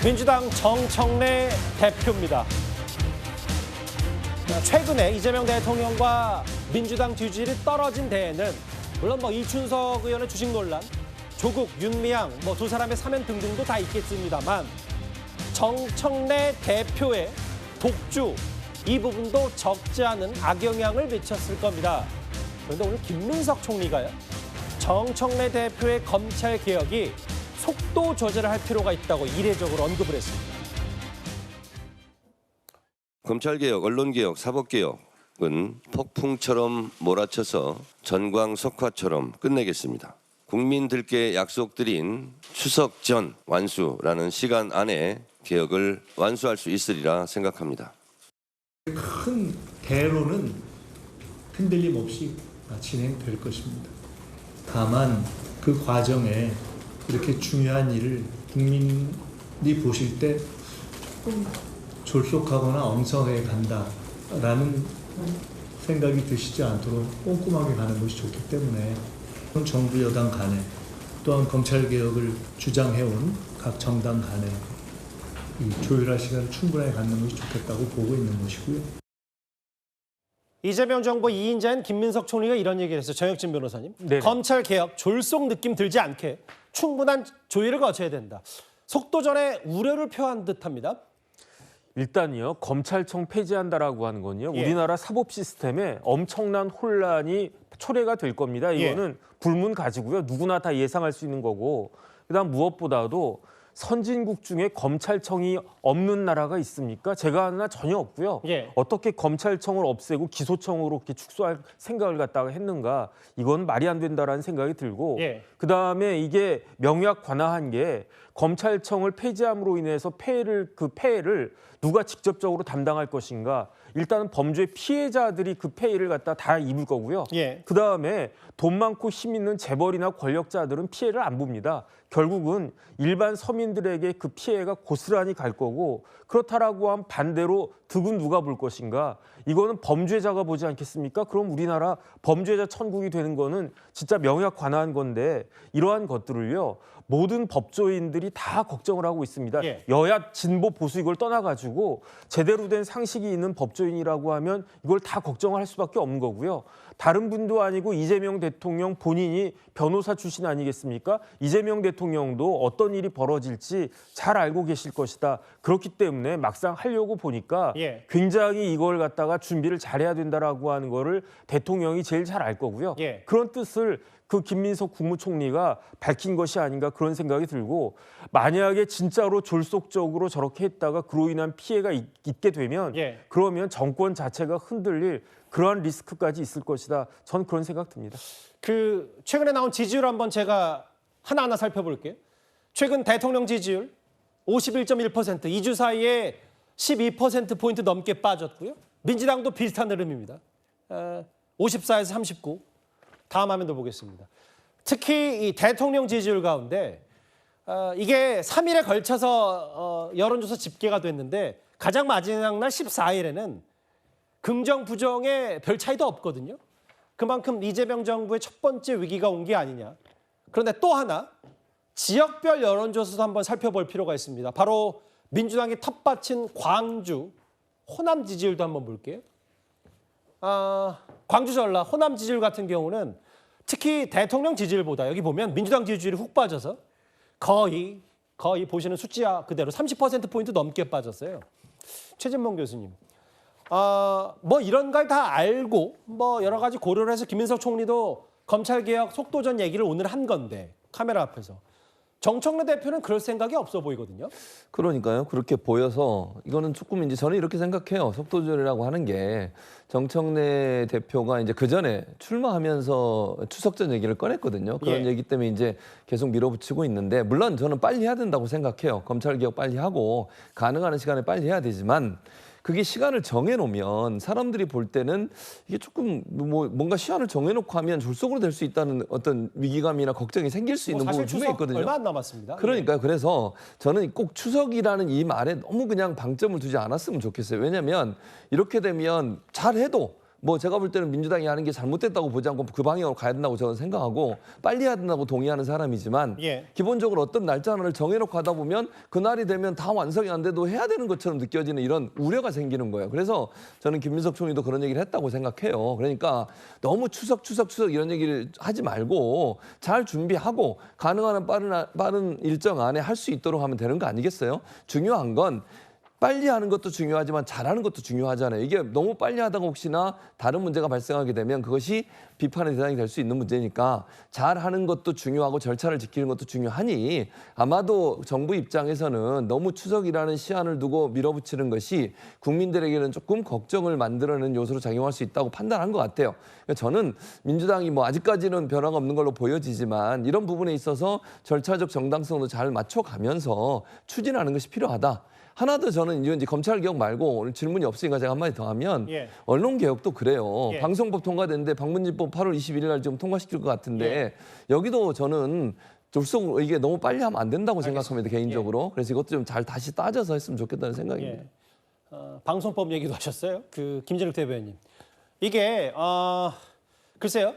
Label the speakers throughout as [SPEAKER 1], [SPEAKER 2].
[SPEAKER 1] 민주당 정청래 대표입니다. 최근에 이재명 대통령과 민주당 지지율이 떨어진 데에는 물론 이춘석 의원의 주식 논란, 조국, 윤미향 두 사람의 사면 등등도 다 있겠습니다만 정청래 대표의 독주 이 부분도 적지 않은 악영향을 미쳤을 겁니다. 그런데 오늘 김문석 총리가요. 정청래 대표의 검찰 개혁이 속도 조절을 할 필요가 있다고 이례적으로 언급을 했습니다.
[SPEAKER 2] 검찰개혁, 언론개혁, 사법개혁은 폭풍처럼 몰아쳐서 전광석화처럼 끝내겠습니다. 국민들께 약속드린 추석 전 완수라는 시간 안에 개혁을 완수할 수 있으리라 생각합니다.
[SPEAKER 3] 큰 대로는 흔들림 없이 진행될 것입니다. 다만 그 과정에 이렇게 중요한 일을 국민이 보실 때 조금 졸속하거나 엉성하게 간다라는 생각이 드시지 않도록 꼼꼼하게 가는 것이 좋기 때문에 정부 여당 간에 또한 검찰개혁을 주장해온 각 정당 간에 이 조율할 시간을 충분하게 갖는 것이 좋겠다고 보고 있는 것이고요.
[SPEAKER 1] 이재명 정부 2인자인 김민석 총리가 이런 얘기를 했어요. 정혁진 변호사님.
[SPEAKER 4] 네네.
[SPEAKER 1] 검찰개혁 졸속 느낌 들지 않게 충분한 조율을 거쳐야 된다. 속도전에 우려를 표한 듯합니다.
[SPEAKER 4] 일단요, 검찰청 폐지한다라고 하는 건요,
[SPEAKER 1] 예.
[SPEAKER 4] 우리나라 사법 시스템에 엄청난 혼란이 초래가 될 겁니다. 이거는 불문 가지고요, 누구나 다 예상할 수 있는 거고, 그다음 무엇보다도 선진국 중에 검찰청이 없는 나라가 있습니까? 제가 아는 나라 전혀 없고요.
[SPEAKER 1] 예.
[SPEAKER 4] 어떻게 검찰청을 없애고 기소청으로 이렇게 축소할 생각을 갖다가 했는가? 이건 말이 안 된다라는 생각이 들고,
[SPEAKER 1] 예.
[SPEAKER 4] 그다음에 이게 명약 관화한 게 검찰청을 폐지함으로 인해서 그 폐해를 누가 직접적으로 담당할 것인가? 일단은 범죄 피해자들이 그 폐해를 갖다 다 입을 거고요.
[SPEAKER 1] 예.
[SPEAKER 4] 그다음에 돈 많고 힘 있는 재벌이나 권력자들은 피해를 안 봅니다. 결국은 일반 서민들에게 그 피해가 고스란히 갈 거고, 그렇다라고 하면 반대로 득은 누가 볼 것인가? 이거는 범죄자가 보지 않겠습니까? 그럼 우리나라 범죄자 천국이 되는 거는 진짜 명약 관화한 건데, 이러한 것들을요, 모든 법조인들이 다 걱정을 하고 있습니다.
[SPEAKER 1] 예.
[SPEAKER 4] 여야 진보 보수 이걸 떠나가지고 제대로 된 상식이 있는 법조인이라고 하면 이걸 다 걱정할 수밖에 없는 거고요. 다른 분도 아니고 이재명 대통령 본인이 변호사 출신 아니겠습니까? 이재명 대통령도 어떤 일이 벌어질지 잘 알고 계실 것이다. 그렇기 때문에 막상 하려고 보니까
[SPEAKER 1] 예.
[SPEAKER 4] 굉장히 이걸 갖다가 준비를 잘해야 된다라고 하는 거를 대통령이 제일 잘 알 거고요.
[SPEAKER 1] 예.
[SPEAKER 4] 그런 뜻을 그 김민석 국무총리가 밝힌 것이 아닌가 그런 생각이 들고, 만약에 진짜로 졸속적으로 저렇게 했다가 그로 인한 피해가 있게 되면
[SPEAKER 1] 예.
[SPEAKER 4] 그러면 정권 자체가 흔들릴 그러한 리스크까지 있을 것이다. 전 그런 생각 듭니다.
[SPEAKER 1] 최근에 나온 지지율 한번 제가 하나하나 살펴볼게요. 최근 대통령 지지율 51.1%, 2주 사이에 12%포인트 넘게 빠졌고요. 민주당도 비슷한 흐름입니다. 54에서 39. 다음 화면도 보겠습니다. 특히 이 대통령 지지율 가운데 이게 3일에 걸쳐서 여론조사 집계가 됐는데 가장 마지막 날 14일에는 긍정, 부정에 별 차이도 없거든요. 그만큼 이재명 정부의 첫 번째 위기가 온 게 아니냐. 그런데 또 하나 지역별 여론조사도 한번 살펴볼 필요가 있습니다. 바로 민주당이 텃밭인 광주, 호남 지지율도 한번 볼게요. 광주, 전라, 호남 지지율 같은 경우는 특히 대통령 지지율보다 여기 보면 민주당 지지율이 훅 빠져서 거의 보시는 숫자 그대로 30%포인트 넘게 빠졌어요. 최진봉 교수님. 이런 걸 다 알고 여러 가지 고려를 해서 김민석 총리도 검찰개혁 속도전 얘기를 오늘 한 건데 카메라 앞에서. 정청래 대표는 그럴 생각이 없어 보이거든요.
[SPEAKER 5] 그러니까요. 그렇게 보여서 이거는 조금 이제 저는 이렇게 생각해요. 속도전이라고 하는 게 정청래 대표가 이제 그 전에 출마하면서 추석 전 얘기를 꺼냈거든요. 그런 얘기 때문에 이제 계속 밀어붙이고 있는데, 물론 저는 빨리 해야 된다고 생각해요. 검찰개혁 빨리 하고 가능한 시간에 빨리 해야 되지만, 그게 시간을 정해놓으면 사람들이 볼 때는 이게 조금 뭔가 시간을 정해놓고 하면 졸속으로 될 수 있다는 어떤 위기감이나 걱정이 생길 수 있는 부분이 분명히 있거든요.
[SPEAKER 1] 얼마 안 남았습니다.
[SPEAKER 5] 그러니까요. 그래서 저는 꼭 추석이라는 이 말에 너무 그냥 방점을 두지 않았으면 좋겠어요. 왜냐하면 이렇게 되면 잘해도 뭐 제가 볼 때는 민주당이 하는 게 잘못됐다고 보지 않고 그 방향으로 가야 된다고 저는 생각하고 빨리 해야 된다고 동의하는 사람이지만
[SPEAKER 1] 예.
[SPEAKER 5] 기본적으로 어떤 날짜 하나를 정해놓고 하다 보면 그날이 되면 다 완성이 안 돼도 해야 되는 것처럼 느껴지는 이런 우려가 생기는 거예요. 그래서 저는 김민석 총리도 그런 얘기를 했다고 생각해요. 그러니까 너무 추석 이런 얘기를 하지 말고 잘 준비하고 가능한 빠른 일정 안에 할 수 있도록 하면 되는 거 아니겠어요? 중요한 건 빨리 하는 것도 중요하지만 잘하는 것도 중요하잖아요. 이게 너무 빨리 하다가 혹시나 다른 문제가 발생하게 되면 그것이 비판의 대상이 될 수 있는 문제니까 잘하는 것도 중요하고 절차를 지키는 것도 중요하니 아마도 정부 입장에서는 너무 추석이라는 시한을 두고 밀어붙이는 것이 국민들에게는 조금 걱정을 만들어내는 요소로 작용할 수 있다고 판단한 것 같아요. 그러니까 저는 민주당이 뭐 아직까지는 변화가 없는 걸로 보여지지만 이런 부분에 있어서 절차적 정당성도 잘 맞춰가면서 추진하는 것이 필요하다. 하나 더 저는 이제 검찰 개혁 말고 오늘 질문이 없으니까 제가 한마디 더 하면
[SPEAKER 1] 예.
[SPEAKER 5] 언론 개혁도 그래요.
[SPEAKER 1] 예.
[SPEAKER 5] 방송법 통과됐는데 방문진법 8월 21일 날 지금 통과시킬 것 같은데 여기도 저는 졸속 이게 너무 빨리 하면 안 된다고 생각합니다. 개인적으로. 그래서 이것도 좀 잘 다시 따져서 했으면 좋겠다는 생각입니다.
[SPEAKER 1] 예. 방송법 얘기도 하셨어요. 그 김진욱 대변인. 이게 글쎄요.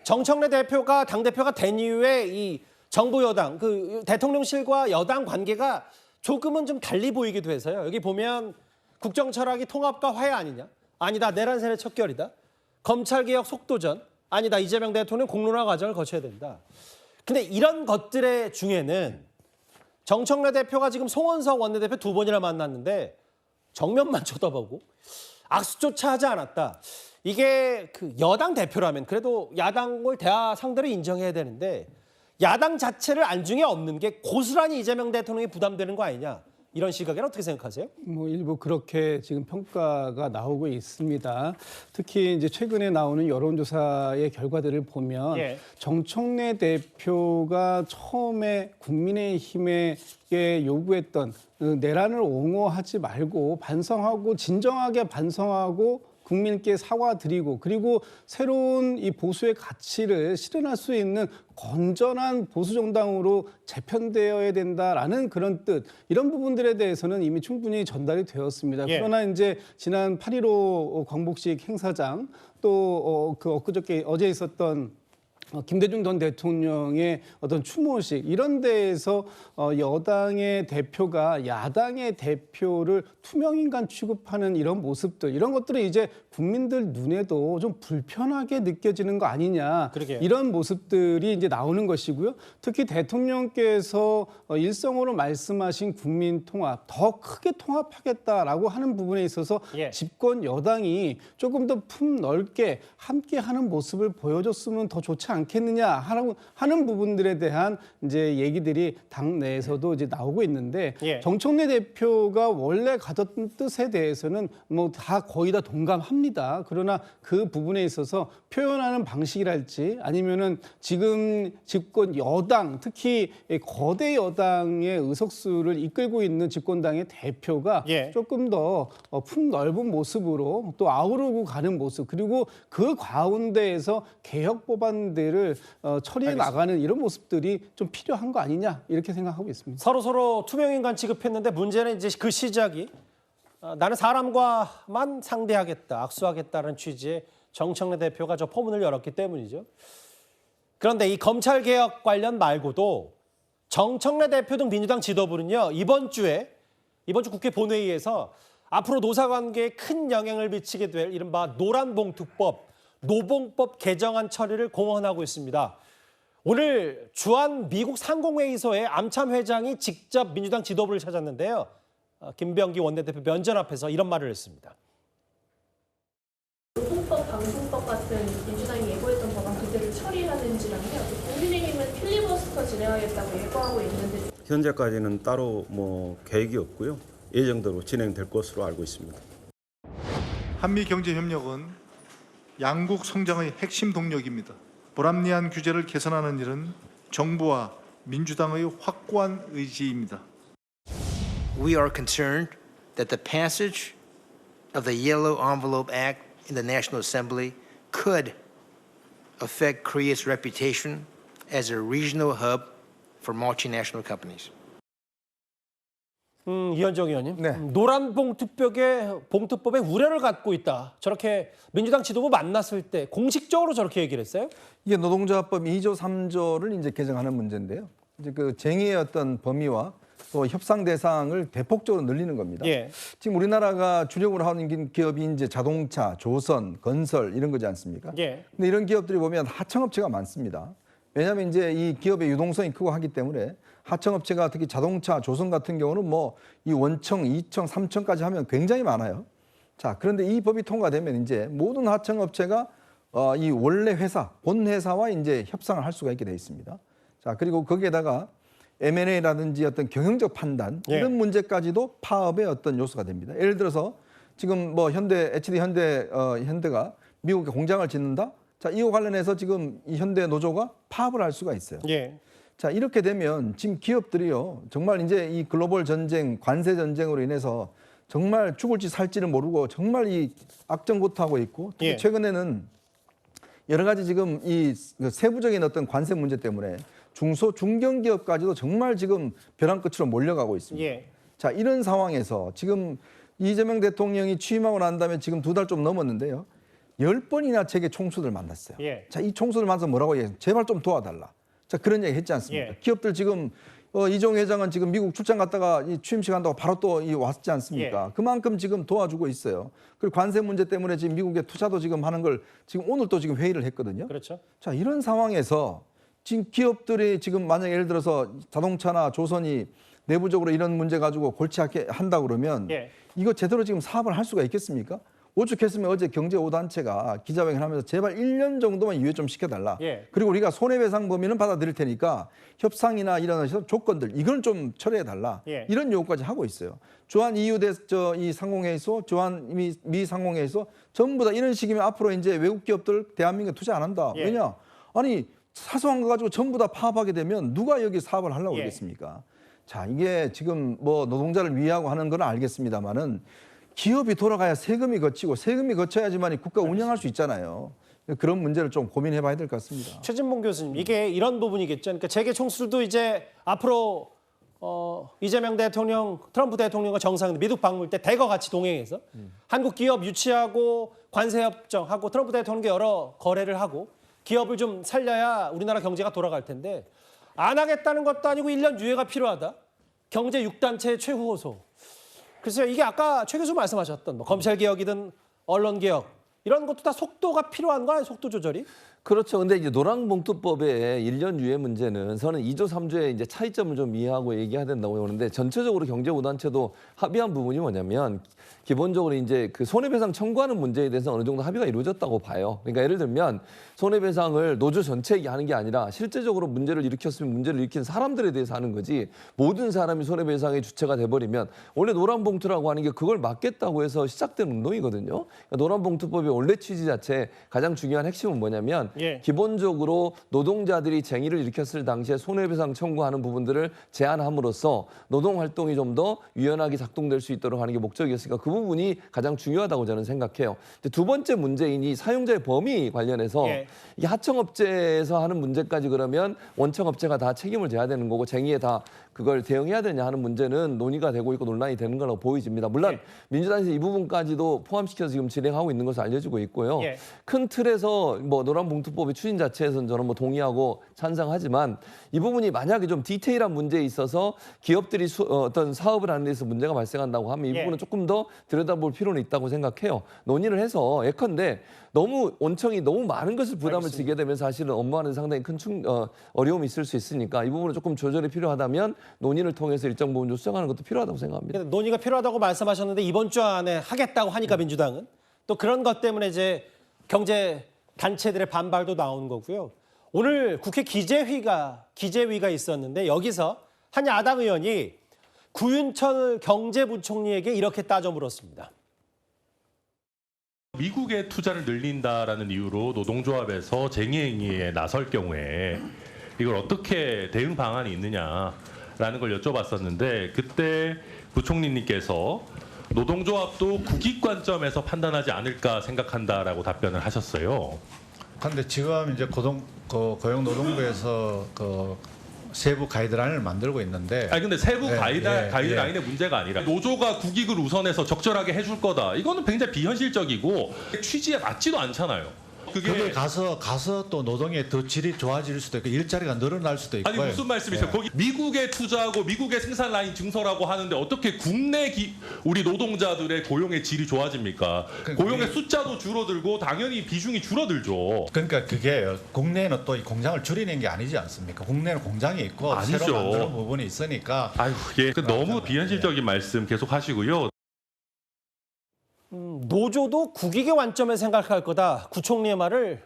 [SPEAKER 1] 정청래 대표가 당대표가 된 이후에 이 정부 여당 그 대통령실과 여당 관계가 조금은 좀 달리 보이기도 해서요. 여기 보면 국정 철학이 통합과 화해 아니냐? 아니다. 내란세례 척결이다. 검찰개혁 속도전. 아니다. 이재명 대통령 공론화 과정을 거쳐야 된다. 근데 이런 것들의 중에는 정청래 대표가 지금 송원석 원내대표 두 번이나 만났는데 정면만 쳐다보고 악수조차 하지 않았다. 이게 그 여당 대표라면 그래도 야당을 대화 상대로 인정해야 되는데 야당 자체를 안중에 없는 게 고스란히 이재명 대통령이 부담되는 거 아니냐. 이런 시각에는 어떻게 생각하세요?
[SPEAKER 6] 뭐 일부 그렇게 지금 평가가 나오고 있습니다. 특히 이제 최근에 나오는 여론조사의 결과들을 보면
[SPEAKER 1] 예.
[SPEAKER 6] 정청래 대표가 처음에 국민의힘에게 요구했던 내란을 옹호하지 말고 반성하고 진정하게 반성하고 국민께 사과드리고 그리고 새로운 이 보수의 가치를 실현할 수 있는 건전한 보수 정당으로 재편되어야 된다라는 그런 뜻 이런 부분들에 대해서는 이미 충분히 전달이 되었습니다.
[SPEAKER 1] 예.
[SPEAKER 6] 그러나 이제 지난 8.15 광복식 행사장 또 그 엊그저께 어제 있었던 김대중 전 대통령의 어떤 추모식 이런 데에서 여당의 대표가 야당의 대표를 투명인간 취급하는 이런 모습들 이런 것들은 이제 국민들 눈에도 좀 불편하게 느껴지는 거 아니냐
[SPEAKER 1] 그러게요.
[SPEAKER 6] 이런 모습들이 이제 나오는 것이고요. 특히 대통령께서 일성으로 말씀하신 국민 통합 더 크게 통합하겠다라고 하는 부분에 있어서
[SPEAKER 1] 예.
[SPEAKER 6] 집권 여당이 조금 더 품 넓게 함께하는 모습을 보여줬으면 더 좋지 않겠느냐 하는 부분들에 대한 이제 얘기들이 당 내에서도 이제 나오고 있는데
[SPEAKER 1] 예.
[SPEAKER 6] 정청래 대표가 원래 가졌던 뜻에 대해서는 뭐 다 거의 다 동감합니다. 그러나 그 부분에 있어서 표현하는 방식이랄지 아니면은 지금 집권 여당 특히 거대 여당의 의석수를 이끌고 있는 집권당의 대표가
[SPEAKER 1] 예.
[SPEAKER 6] 조금 더 품 넓은 모습으로 또 아우르고 가는 모습 그리고 그 가운데에서 개혁 법안들을 처리해 나가는 이런 모습들이 좀 필요한 거 아니냐 이렇게 생각하고 있습니다.
[SPEAKER 1] 서로 투명인간 취급했는데 문제는 이제 그 시작이 나는 사람과만 상대하겠다, 악수하겠다는 취지의 정청래 대표가 저 포문을 열었기 때문이죠. 그런데 이 검찰개혁 관련 말고도 정청래 대표 등 민주당 지도부는요. 이번 주 국회 본회의에서 앞으로 노사관계에 큰 영향을 미치게 될 이른바 노란봉투법, 노봉법 개정안 처리를 공언하고 있습니다. 오늘 주한 미국 상공회의소에 암참 회장이 직접 민주당 지도부를 찾았는데요. 김병기 원내대표 면전 앞에서 이런 말을 했습니다.
[SPEAKER 7] 노봉법, 방송법 같은 민주당이 예고했던 법안 그대로 처리하는지랑요. 국민의힘은 필리버스터 진행하겠다고 예고하고 있는데
[SPEAKER 8] 현재까지는 따로 계획이 없고요. 예정대로 진행될 것으로 알고 있습니다.
[SPEAKER 3] 한미 경제 협력은 양국 성장의 핵심 동력입니다. 불합리한 규제를 개선하는 일은 정부와 민주당의 확고한 의지입니다.
[SPEAKER 9] We are concerned that the passage of the Yellow Envelope Act in the National Assembly could affect Korea's reputation as a regional hub for multinational companies.
[SPEAKER 1] 이현정 의원님,
[SPEAKER 6] 네.
[SPEAKER 1] 노란 봉투법에 우려를 갖고 있다. 저렇게 민주당 지도부 만났을 때 공식적으로 저렇게 얘기를 했어요?
[SPEAKER 10] 이게 노동조합법 2조 3조를 이제 개정하는 문제인데요. 이제 그 쟁의의 어떤 범위와 또 협상 대상을 대폭적으로 늘리는 겁니다.
[SPEAKER 1] 예.
[SPEAKER 10] 지금 우리나라가 주력으로 하는 기업이 이제 자동차, 조선, 건설 이런 거지 않습니까?
[SPEAKER 1] 예.
[SPEAKER 10] 근데 이런 기업들이 보면 하청업체가 많습니다. 왜냐하면 이제 이 기업의 유동성이 크고 하기 때문에 하청업체가 특히 자동차, 조선 같은 경우는 뭐 이 원청, 이청, 삼청까지 하면 굉장히 많아요. 자, 그런데 이 법이 통과되면 이제 모든 하청업체가 이 원래 회사, 본 회사와 이제 협상을 할 수가 있게 돼 있습니다. 자, 그리고 거기에다가 M&A라든지 어떤 경영적 판단
[SPEAKER 1] 예.
[SPEAKER 10] 이런 문제까지도 파업의 어떤 요소가 됩니다. 예를 들어서 지금 뭐 HD 현대가 미국에 공장을 짓는다. 자, 이거 관련해서 지금 이 현대 노조가 파업을 할 수가 있어요.
[SPEAKER 1] 예.
[SPEAKER 10] 자, 이렇게 되면 지금 기업들이요, 정말 이제 이 글로벌 전쟁, 관세 전쟁으로 인해서 정말 죽을지 살지를 모르고 정말 이 악정고투하고 있고, 특히
[SPEAKER 1] 예.
[SPEAKER 10] 최근에는 여러 가지 지금 이 세부적인 어떤 관세 문제 때문에 중소, 중견기업까지도 정말 지금 벼랑 끝으로 몰려가고 있습니다.
[SPEAKER 1] 예.
[SPEAKER 10] 자, 이런 상황에서 지금 이재명 대통령이 취임하고 난 다음에 지금 2달 좀 넘었는데요. 10번이나 제게 총수들 만났어요.
[SPEAKER 1] 예.
[SPEAKER 10] 자, 이 총수들 만나서 뭐라고 얘기해요? 제발 좀 도와달라. 자, 그런 얘기 했지 않습니까?
[SPEAKER 1] 예.
[SPEAKER 10] 기업들 지금 이종 회장은 지금 미국 출장 갔다가 이 취임식 한다고 바로 또 왔지 않습니까?
[SPEAKER 1] 예.
[SPEAKER 10] 그만큼 지금 도와주고 있어요. 그리고 관세 문제 때문에 지금 미국에 투자도 지금 하는 걸 지금 오늘 또 지금 회의를 했거든요.
[SPEAKER 1] 그렇죠.
[SPEAKER 10] 자, 이런 상황에서 지금 기업들이 지금 만약 예를 들어서 자동차나 조선이 내부적으로 이런 문제 가지고 골치 아프게 한다 그러면
[SPEAKER 1] 예.
[SPEAKER 10] 이거 제대로 지금 사업을 할 수가 있겠습니까? 오죽했으면 어제 경제 5단체가 기자회견하면서 제발 1년 정도만 유예 좀 시켜달라.
[SPEAKER 1] 예.
[SPEAKER 10] 그리고 우리가 손해배상 범위는 받아들일 테니까 협상이나 이런 조건들 이건 좀 철회해달라.
[SPEAKER 1] 예.
[SPEAKER 10] 이런 요구까지 하고 있어요. 주한 EU 이 상공회의소, 주한 미 상공회의소 전부 다 이런 식이면 앞으로 이제 외국 기업들 대한민국에 투자 안 한다.
[SPEAKER 1] 예.
[SPEAKER 10] 왜냐? 아니 사소한 거 가지고 전부 다 파업하게 되면 누가 여기 사업을 하려고
[SPEAKER 1] 예.
[SPEAKER 10] 그러겠습니까? 자, 이게 지금 뭐 노동자를 위하고 하는 건 알겠습니다만은 기업이 돌아가야 세금이 거치고 세금이 거쳐야지만 국가 운영할 수 있잖아요. 그런 문제를 좀 고민해 봐야 될 것 같습니다.
[SPEAKER 1] 최진봉 교수님, 이게 이런 부분이겠죠. 그러니까 재계 총수들도 이제 앞으로 이재명 대통령, 트럼프 대통령과 정상 미국 방문 때 대거 같이 동행해서 한국 기업 유치하고 관세 협정하고 트럼프 대통령과 여러 거래를 하고 기업을 좀 살려야 우리나라 경제가 돌아갈 텐데 안 하겠다는 것도 아니고 1년 유예가 필요하다. 경제 6단체 최후 호소. 글쎄요, 이게 아까 최 교수 말씀하셨던 뭐 검찰 개혁이든 언론 개혁 이런 것도 다 속도가 필요한 거 아니에요? 속도 조절이?
[SPEAKER 5] 그렇죠. 근데 이제 노란봉투법의 1년 유예 문제는 저는 2조 3조의 이제 차이점을 좀 이해하고 얘기해야 된다고 보는데 전체적으로 경제 5단체도 합의한 부분이 뭐냐면 기본적으로 이제 그 손해배상 청구하는 문제에 대해서 어느 정도 합의가 이루어졌다고 봐요. 그러니까 예를 들면 손해배상을 노조 전체에게 하는 게 아니라 실제적으로 문제를 일으켰으면 문제를 일으킨 사람들에 대해서 하는 거지 모든 사람이 손해배상의 주체가 돼버리면 원래 노란봉투라고 하는 게 그걸 막겠다고 해서 시작된 운동이거든요. 그러니까 노란봉투법의 원래 취지 자체 가장 중요한 핵심은 뭐냐면
[SPEAKER 1] 예.
[SPEAKER 5] 기본적으로 노동자들이 쟁의를 일으켰을 당시에 손해배상 청구하는 부분들을 제한함으로써 노동활동이 좀 더 유연하게 작동될 수 있도록 하는 게 목적이었으니까 그 부분이 가장 중요하다고 저는 생각해요. 두 번째 문제인 이 사용자의 범위 관련해서
[SPEAKER 1] 예.
[SPEAKER 5] 이게 하청업체에서 하는 문제까지 그러면 원청업체가 다 책임을 져야 되는 거고 쟁의에 다 그걸 대응해야 되냐 하는 문제는 논의가 되고 있고 논란이 되는 거라고 보여집니다. 물론
[SPEAKER 1] 예.
[SPEAKER 5] 민주당에서 이 부분까지도 포함시켜서 지금 진행하고 있는 것으로 알려지고 있고요.
[SPEAKER 1] 예.
[SPEAKER 5] 큰 틀에서 뭐 노란봉투법의 추진 자체에서는 저는 뭐 동의하고 찬성하지만 이 부분이 만약에 좀 디테일한 문제에 있어서 기업들이 어떤 사업을 하는 데서 문제가 발생한다고 하면 이
[SPEAKER 1] 예.
[SPEAKER 5] 부분은 조금 더 들여다볼 필요는 있다고 생각해요. 논의를 해서 예컨대 너무 원청이 너무 많은 것을 부담을
[SPEAKER 1] 알겠습니다.
[SPEAKER 5] 지게 되면 사실은 업무하는 상당히 큰 어려움이 있을 수 있으니까 이 부분은 조금 조절이 필요하다면 논의를 통해서 일정 부분 좀 수정하는 것도 필요하다고 생각합니다.
[SPEAKER 1] 논의가 필요하다고 말씀하셨는데 이번 주 안에 하겠다고 하니까 민주당은 또 그런 것 때문에 이제 경제 단체들의 반발도 나오는 거고요. 오늘 국회 기재위가 있었는데 여기서 한 야당 의원이 구윤철 경제부총리에게 이렇게 따져 물었습니다.
[SPEAKER 11] 미국의 투자를 늘린다라는 이유로 노동조합에서 쟁의행위에 나설 경우에 이걸 어떻게 대응 방안이 있느냐라는 걸 여쭤봤었는데 그때 부총리님께서 노동조합도 국익 관점에서 판단하지 않을까 생각한다라고 답변을 하셨어요.
[SPEAKER 3] 그런데 지금 이제 고용노동부에서
[SPEAKER 12] 세부 가이드라인을 만들고 있는데
[SPEAKER 11] 아니 근데 세부
[SPEAKER 12] 예,
[SPEAKER 11] 가이드라인의 문제가 아니라 노조가 국익을 우선해서 적절하게 해줄 거다. 이거는 굉장히 비현실적이고 취지에 맞지도 않잖아요.
[SPEAKER 12] 그게 가서 또 노동의 더 질이 좋아질 수도 있고 일자리가 늘어날 수도 있고.
[SPEAKER 11] 아니 무슨 말씀이세요? 거기 미국에 투자하고 미국의 생산 라인 증설하고 하는데 어떻게 국내 우리 노동자들의 고용의 질이 좋아집니까? 고용의 숫자도 줄어들고 당연히 비중이 줄어들죠.
[SPEAKER 12] 그러니까 그게 국내에는 또 이 공장을 줄이는 게 아니지 않습니까? 국내는 공장이 있고
[SPEAKER 11] 아니죠.
[SPEAKER 12] 새로 만드는 부분이 있으니까.
[SPEAKER 11] 아유, 예, 너무 비현실적인 말씀 계속 하시고요.
[SPEAKER 1] 노조도 국익의 관점에 생각할 거다.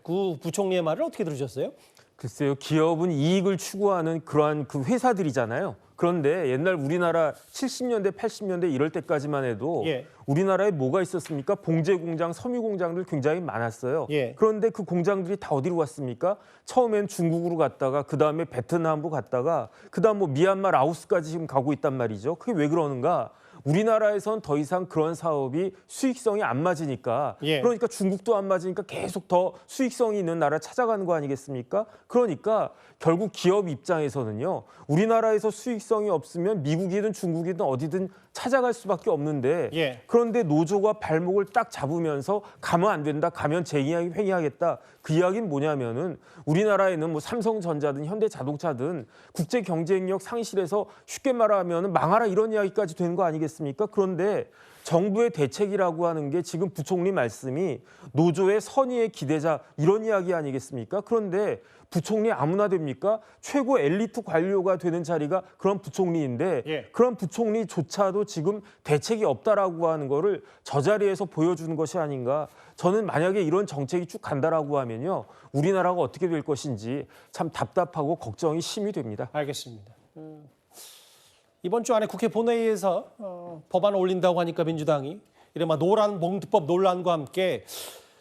[SPEAKER 1] 구 부총리의 말을 어떻게 들으셨어요?
[SPEAKER 4] 글쎄요, 기업은 이익을 추구하는 그러한 그 회사들이잖아요. 그런데 옛날 우리나라 70년대, 80년대 이럴 때까지만 해도
[SPEAKER 1] 예.
[SPEAKER 4] 우리나라에 뭐가 있었습니까? 봉제 공장, 섬유 공장들 굉장히 많았어요.
[SPEAKER 1] 예.
[SPEAKER 4] 그런데 그 공장들이 다 어디로 갔습니까? 처음엔 중국으로 갔다가 그다음에 베트남으로 갔다가 그다음 뭐 미얀마, 라오스까지 지금 가고 있단 말이죠. 그게 왜 그러는가? 우리나라에선 더 이상 그런 사업이 수익성이 안 맞으니까
[SPEAKER 1] 예.
[SPEAKER 4] 그러니까 중국도 안 맞으니까 계속 더 수익성이 있는 나라 찾아가는 거 아니겠습니까? 그러니까 결국 기업 입장에서는요. 우리나라에서 수익성이 없으면 미국이든 중국이든 어디든 찾아갈 수밖에 없는데
[SPEAKER 1] 예.
[SPEAKER 4] 그런데 노조가 발목을 딱 잡으면서 가면 안 된다. 가면 쟁행하겠다. 그 이야기는 뭐냐면은 우리나라에는 뭐 삼성전자든 현대자동차든 국제 경쟁력 상실해서 쉽게 말하면 망하라 이런 이야기까지 되는 거 아니겠습니까? 그런데 정부의 대책이라고 하는 게 지금 부총리 말씀이 노조의 선의의 기대자 이런 이야기 아니겠습니까? 그런데 부총리 아무나 됩니까? 최고 엘리트 관료가 되는 자리가 그런 부총리인데
[SPEAKER 1] 예.
[SPEAKER 4] 그런 부총리조차도 지금 대책이 없다라고 하는 거를 저 자리에서 보여주는 것이 아닌가. 저는 만약에 이런 정책이 쭉 간다라고 하면요. 우리나라가 어떻게 될 것인지 참 답답하고 걱정이 심히 됩니다.
[SPEAKER 1] 알겠습니다. 이번 주 안에 국회 본회의에서 법안을 올린다고 하니까 민주당이 이른바 노란 봉투법 논란과 함께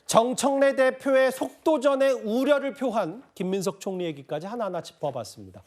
[SPEAKER 1] 정청래 대표의 속도전에 우려를 표한 김민석 총리 얘기까지 하나하나 짚어봤습니다.